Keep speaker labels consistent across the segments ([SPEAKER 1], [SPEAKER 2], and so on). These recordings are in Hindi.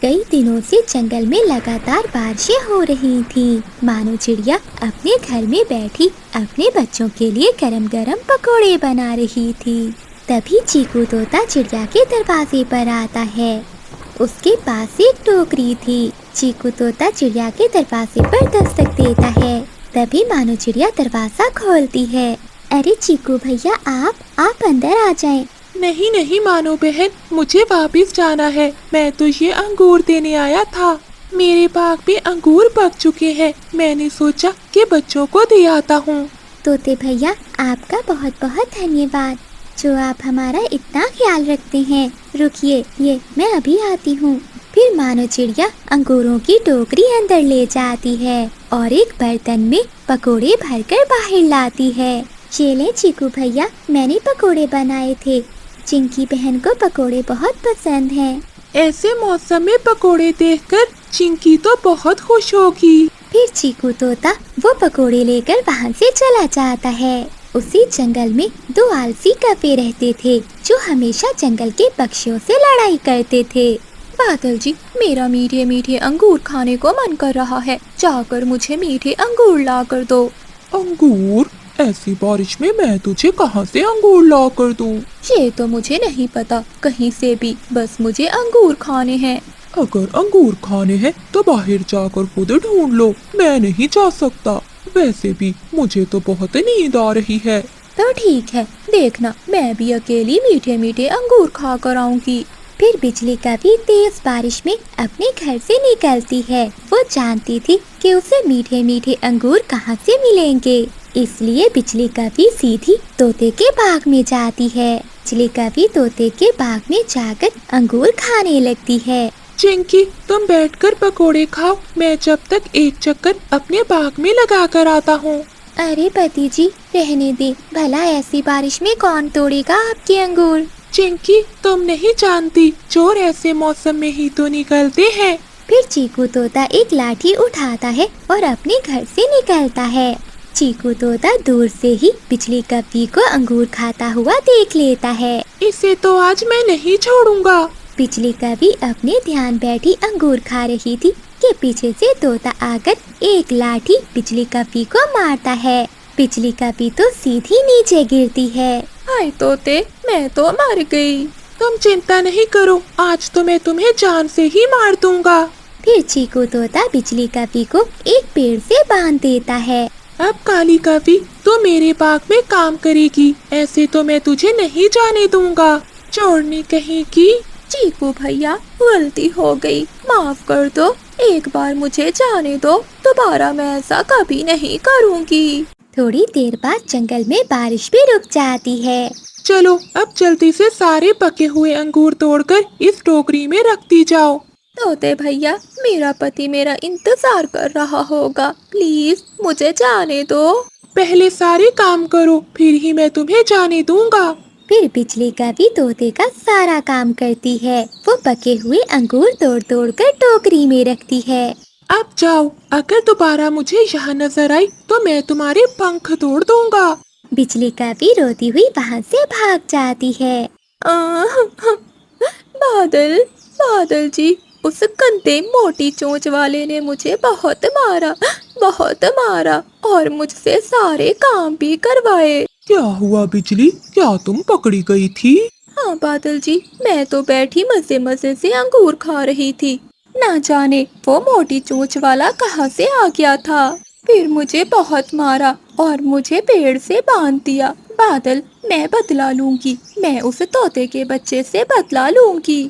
[SPEAKER 1] कई दिनों से जंगल में लगातार बारिशें हो रही थीं। मानो चिड़िया अपने घर में बैठी अपने बच्चों के लिए गरम गरम पकोड़े बना रही थी। तभी चीकू तोता चिड़िया के दरवाजे पर आता है। उसके पास एक टोकरी थी। चीकू तोता चिड़िया के दरवाजे पर दस्तक देता है। तभी मानो चिड़िया दरवाजा खोलती है। अरे चीकू भैया, आप अंदर आ जाएं।
[SPEAKER 2] नहीं नहीं मानो बहन, मुझे वापस जाना है। मैं तो ये अंगूर देने आया था। मेरे बाग में अंगूर पक चुके हैं। मैंने सोचा कि बच्चों को दे आता हूँ।
[SPEAKER 1] तोते भैया, आपका बहुत बहुत धन्यवाद जो आप हमारा इतना ख्याल रखते हैं। रुकिए, ये मैं अभी आती हूँ। फिर मानो चिड़िया अंगूरों की टोकरी अंदर ले जाती है और एक बर्तन में पकोड़े भरकर बाहर लाती है। ये ले चीकू भैया, मैंने पकोड़े बनाए थे। चिंकी बहन को पकोड़े बहुत पसंद हैं।
[SPEAKER 2] ऐसे मौसम में पकोड़े देखकर चिंकी तो बहुत खुश होगी।
[SPEAKER 1] फिर चीकू तोता वो पकोड़े लेकर वहाँ से चला जाता है। उसी जंगल में दो आलसी कौवे रहते थे जो हमेशा जंगल के पक्षियों से लड़ाई करते थे।
[SPEAKER 3] बादल जी, मेरा मीठे मीठे अंगूर खाने को मन कर रहा है। जाकर मुझे मीठे अंगूर ला कर दो।
[SPEAKER 2] अंगूर? ऐसी बारिश में मैं तुझे कहाँ से अंगूर ला कर दूँ?
[SPEAKER 3] ये तो मुझे नहीं पता कहीं से भी, बस मुझे अंगूर खाने हैं।
[SPEAKER 2] अगर अंगूर खाने हैं तो बाहर जाकर खुद ढूंढ लो, मैं नहीं जा सकता। वैसे भी मुझे तो बहुत नींद आ रही है।
[SPEAKER 3] तो ठीक है, देखना मैं भी अकेली मीठे मीठे अंगूर खा कर आऊंगी।
[SPEAKER 1] फिर बिजली कभी तेज बारिश में अपने घर से निकलती है। वो जानती थी कि उसे मीठे मीठे अंगूर कहाँ से मिलेंगे, इसलिए बिजली कभी सीधी तोते के बाग में जाती है। बिजली कभी तोते के बाग में जाकर अंगूर खाने लगती है।
[SPEAKER 2] चिंकी, तुम बैठकर पकोड़े खाओ, मैं जब तक एक चक्कर अपने बाग में लगा कर आता हूँ।
[SPEAKER 1] अरे पति जी, रहने दे, भला ऐसी बारिश में कौन तोड़ेगा आपके अंगूर।
[SPEAKER 2] चिंकी, तुम नहीं जानती, चोर ऐसे मौसम में ही तो निकलते हैं।
[SPEAKER 1] फिर चीकू तोता एक लाठी उठाता है और अपने घर से निकलता है। चीकू तोता दूर से ही बिजली कभी को अंगूर खाता हुआ देख लेता है।
[SPEAKER 2] इसे तो आज मैं नहीं छोड़ूंगा।
[SPEAKER 1] बिजली कभी अपने ध्यान बैठी अंगूर खा रही थी कि पीछे से तोता आकर एक लाठी बिजली कभी को मारता है। बिजली कभी तो सीधी नीचे गिरती है।
[SPEAKER 3] हाय तोते, मैं तो मर गई।
[SPEAKER 2] तुम चिंता नहीं करो, आज तो मैं तुम्हें जान से ही मार दूंगा।
[SPEAKER 1] फिर चीकू तोता बिजली कभी को एक पेड़ से बांध देता है।
[SPEAKER 2] अब काली कभी तो मेरे बाग में काम करेगी, ऐसे तो मैं तुझे नहीं जाने दूंगा। चोरनी कहीं की।
[SPEAKER 3] चीकू भैया, गलती हो गई, माफ कर दो। एक बार मुझे जाने दो, दोबारा मैं ऐसा कभी नहीं करूँगी।
[SPEAKER 1] थोड़ी देर बाद जंगल में बारिश भी रुक जाती है।
[SPEAKER 2] चलो अब जल्दी से सारे पके हुए अंगूर तोड़कर इस टोकरी में रखती जाओ।
[SPEAKER 3] तोते भैया, मेरा पति मेरा इंतजार कर रहा होगा, प्लीज मुझे जाने दो।
[SPEAKER 2] पहले सारे काम करो, फिर ही मैं तुम्हें जाने दूंगा।
[SPEAKER 1] फिर बिजली कभी तोते का सारा काम करती है। वो पके हुए अंगूर तोड़ तोड़ कर टोकरी में रखती है।
[SPEAKER 2] अब जाओ, अगर दोबारा मुझे यहाँ नजर आई तो मैं तुम्हारे पंख तोड़ दूंगा।
[SPEAKER 1] बिजली कभी रोती हुई वहाँ से भाग जाती है।
[SPEAKER 3] बादल, बादल जी, उस गंदे मोटी चोंच वाले ने मुझे बहुत मारा और मुझसे सारे काम भी करवाए।
[SPEAKER 2] क्या हुआ बिजली, क्या तुम पकड़ी गई थी?
[SPEAKER 3] हाँ बादल जी, मैं तो बैठी मजे मजे से अंगूर खा रही थी। ना जाने वो मोटी चोंच वाला कहाँ से आ गया था। फिर मुझे बहुत मारा और मुझे पेड़ से बांध दिया। बादल, मैं बदला लूंगी, मैं उस तोते के बच्चे से बदला लूंगी।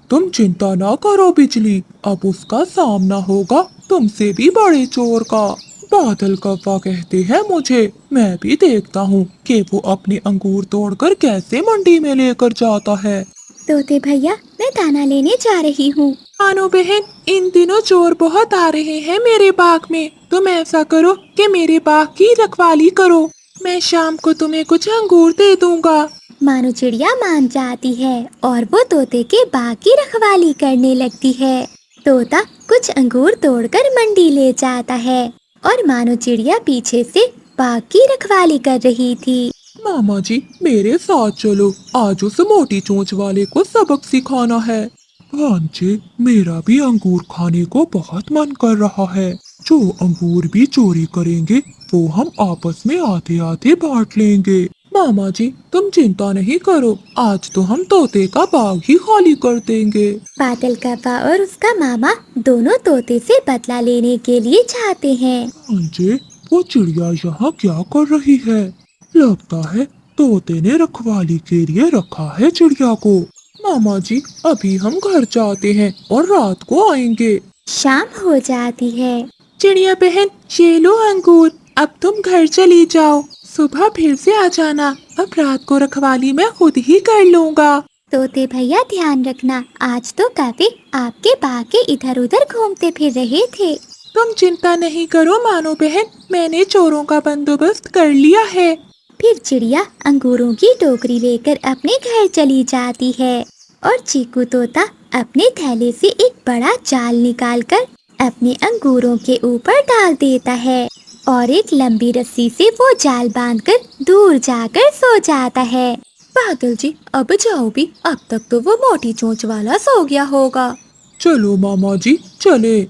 [SPEAKER 2] तुम चिंता ना करो बिजली, अब उसका सामना होगा तुमसे भी बड़े चोर का। बादल कौवा कहते हैं मुझे, मैं भी देखता हूँ कि वो अपने अंगूर तोड़कर कैसे मंडी में लेकर जाता है।
[SPEAKER 1] तोते भैया, मैं दाना लेने जा रही हूँ।
[SPEAKER 2] मानो बहन, इन दिनों चोर बहुत आ रहे हैं मेरे बाग में। तुम ऐसा करो कि मेरे बाग की रखवाली करो, मैं शाम को तुम्हें कुछ अंगूर दे दूंगा।
[SPEAKER 1] मानो चिड़िया मान जाती है और वो तोते के बाग की रखवाली करने लगती है। तोता कुछ अंगूर तोड़कर मंडी ले जाता है और मानो चिड़िया पीछे से बाग की रखवाली कर रही थी।
[SPEAKER 2] मामा जी, मेरे साथ चलो, आज उस मोटी चोंच वाले को सबक सिखाना है। भांजे, मेरा भी अंगूर खाने को बहुत मन कर रहा है। जो अंगूर भी चोरी करेंगे वो हम आपस में आधे आधे बांट लेंगे। मामा जी, तुम चिंता नहीं करो, आज तो हम तोते का बाग ही खाली कर देंगे।
[SPEAKER 1] बादल कव्वा और उसका मामा दोनों तोते से बदला लेने के लिए चाहते हैं।
[SPEAKER 2] भांजे, वो चिड़िया यहाँ क्या कर रही है? लगता है तोते ने रखवाली के लिए रखा है चिड़िया को। मामा जी, अभी हम घर जाते हैं और रात को आएंगे।
[SPEAKER 1] शाम हो जाती है।
[SPEAKER 2] चिड़िया बहन, ये लो अंगूर, अब तुम घर चली जाओ। सुबह फिर से आ जाना, अब रात को रखवाली मैं खुद ही कर लूँगा।
[SPEAKER 1] तोते भैया ध्यान रखना, आज तो कौवे आपके बाग के इधर उधर घूमते फिर रहे थे।
[SPEAKER 2] तुम चिंता नहीं करो मानो बहन, मैंने चोरों का बंदोबस्त कर लिया है।
[SPEAKER 1] फिर चिड़िया अंगूरों की टोकरी लेकर अपने घर चली जाती है और चीकू तोता अपने थैले से एक बड़ा जाल निकालकर अपने अंगूरों के ऊपर डाल देता है और एक लंबी रस्सी से वो जाल बांधकर दूर जाकर सो जाता है।
[SPEAKER 3] बादल जी, अब जाओ भी, अब तक तो वो मोटी चोंच वाला सो गया होगा।
[SPEAKER 2] चलो मामा जी, चले।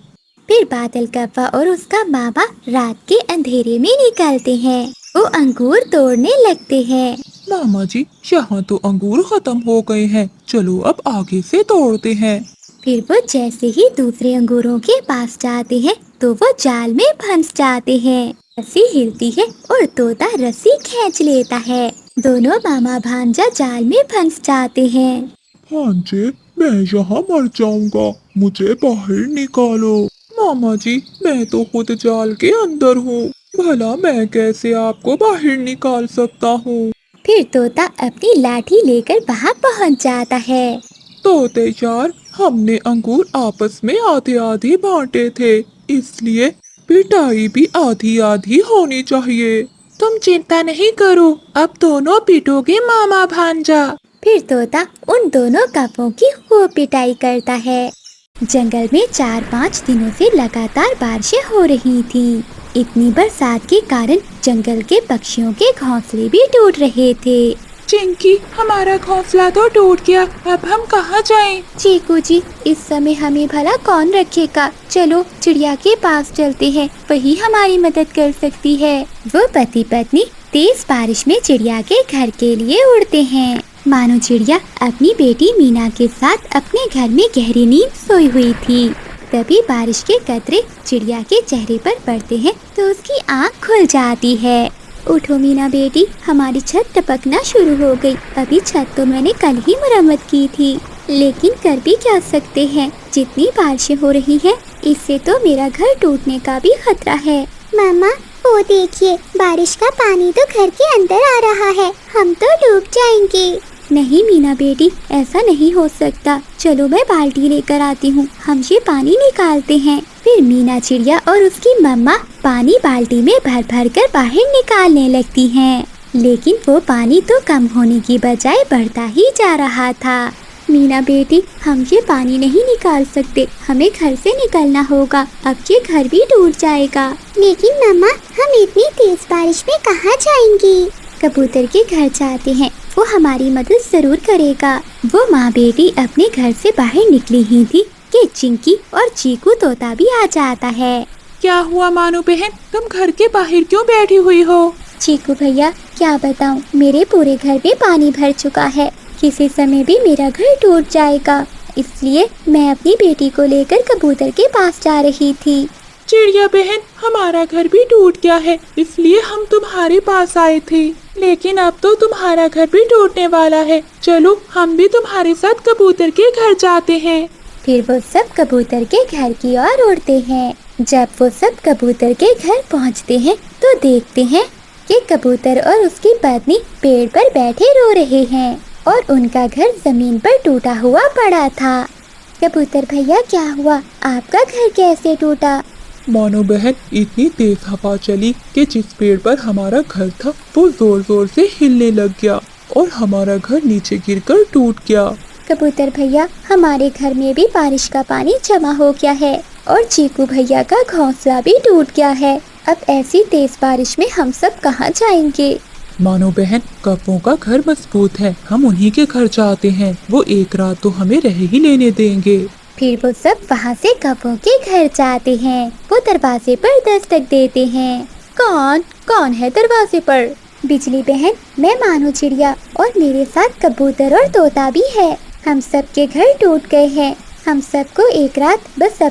[SPEAKER 1] फिर बादल कव्वा और उसका मामा रात के अंधेरे में निकलते हैं। वो अंगूर तोड़ने लगते हैं।
[SPEAKER 2] मामा जी, यहाँ तो अंगूर खत्म हो गए हैं, चलो अब आगे से तोड़ते हैं।
[SPEAKER 1] फिर वो जैसे ही दूसरे अंगूरों के पास जाते हैं तो वो जाल में फंस जाते हैं। रस्सी हिलती है और तोता रस्सी खींच लेता है। दोनों मामा भांजा जाल में फंस जाते हैं।
[SPEAKER 2] भांजे, मैं यहाँ मर जाऊंगा, मुझे बाहर निकालो। मामा जी, मैं तो खुद जाल के अंदर हूँ, भला मैं कैसे आपको बाहर निकाल सकता हूँ?
[SPEAKER 1] फिर तोता अपनी लाठी लेकर वहाँ पहुँच जाता है।
[SPEAKER 2] तोते यार, हमने अंगूर आपस में आधे आधे बांटे थे, इसलिए पिटाई भी आधी आधी होनी चाहिए। तुम चिंता नहीं करो, अब दोनों पिटोगे मामा भांजा।
[SPEAKER 1] फिर तोता उन दोनों कौवों की खूब पिटाई करता है। जंगल में 4-5 दिनों से लगातार बारिशें हो रही थी। इतनी बरसात के कारण जंगल के पक्षियों के घोंसले भी टूट रहे थे।
[SPEAKER 2] चिंकी, हमारा घोंसला तो टूट गया, अब हम कहाँ जाएं?
[SPEAKER 1] चीकू जी, इस समय हमें भला कौन रखेगा? चलो चिड़िया के पास चलते हैं, वही हमारी मदद कर सकती है। वो पति पत्नी तेज बारिश में चिड़िया के घर के लिए उड़ते हैं। मानो चिड़िया अपनी बेटी मीना के साथ अपने घर में गहरी नींद सोई हुई थी। तभी बारिश के कतरे चिड़िया के चेहरे पर पड़ते हैं तो उसकी आँख खुल जाती है। उठो मीना बेटी, हमारी छत टपकना शुरू हो गई। अभी छत तो मैंने कल ही मरम्मत की थी, लेकिन कर भी क्या सकते हैं, जितनी बारिशें हो रही हैं, इससे तो मेरा घर टूटने का भी खतरा है। मामा, वो देखिए, बारिश का पानी तो घर के अंदर आ रहा है, हम तो डूब जाएंगे। नहीं मीना बेटी, ऐसा नहीं हो सकता, चलो मैं बाल्टी लेकर आती हूँ, हम ये पानी निकालते हैं। फिर मीना चिड़िया और उसकी मम्मा पानी बाल्टी में भर भर कर बाहर निकालने लगती हैं। लेकिन वो पानी तो कम होने की बजाय बढ़ता ही जा रहा था। मीना बेटी, हम ये पानी नहीं निकाल सकते, हमें घर से निकलना होगा, अब ये घर भी टूट जाएगा। लेकिन मम्मा, हम इतनी तेज बारिश में कहाँ जाएंगी? कबूतर के घर जाते हैं, वो हमारी मदद जरूर करेगा। वो माँ बेटी अपने घर से बाहर निकली ही थी कि चिंकी और चीकू तोता भी आ जाता है।
[SPEAKER 2] क्या हुआ मानो बहन, तुम घर के बाहर क्यों बैठी हुई हो?
[SPEAKER 1] चीकू भैया, क्या बताऊं, मेरे पूरे घर में पानी भर चुका है, किसी समय भी मेरा घर टूट जाएगा, इसलिए मैं अपनी बेटी को लेकर कबूतर के पास जा रही थी।
[SPEAKER 2] चिड़िया बहन, हमारा घर भी टूट गया है, इसलिए हम तुम्हारे पास आए थे, लेकिन अब तो तुम्हारा घर भी टूटने वाला है, चलो हम भी तुम्हारे साथ कबूतर के घर जाते हैं।
[SPEAKER 1] फिर वो सब कबूतर के घर की ओर उड़ते हैं। जब वो सब कबूतर के घर पहुंचते हैं तो देखते हैं कि कबूतर और उसकी पत्नी पेड़ पर बैठे रो रहे हैं और उनका घर जमीन पर टूटा हुआ पड़ा था। कबूतर भैया, क्या हुआ, आपका घर कैसे टूटा?
[SPEAKER 2] मानो बहन, इतनी तेज हवा चली कि जिस पेड़ पर हमारा घर था वो जोर जोर से हिलने लग गया और हमारा घर नीचे गिरकर टूट गया।
[SPEAKER 1] कबूतर भैया, हमारे घर में भी बारिश का पानी जमा हो गया है और चीकू भैया का घोंसला भी टूट गया है। अब ऐसी तेज बारिश में हम सब कहाँ जाएंगे?
[SPEAKER 2] मानो बहन, कौवों का घर मजबूत है, हम उन्हीं के घर जाते हैं, वो एक रात तो हमें रह ही लेने देंगे।
[SPEAKER 1] फिर वो सब वहाँ से कौवों के घर जाते हैं। वो दरवाजे पर दस्तक देते हैं।
[SPEAKER 3] कौन कौन है दरवाजे पर?
[SPEAKER 1] बिजली बहन, मैं मानो चिड़िया और मेरे साथ कबूतर और तोता भी है। हम सब के घर टूट गए हैं। हम सबको एक रात बस अपने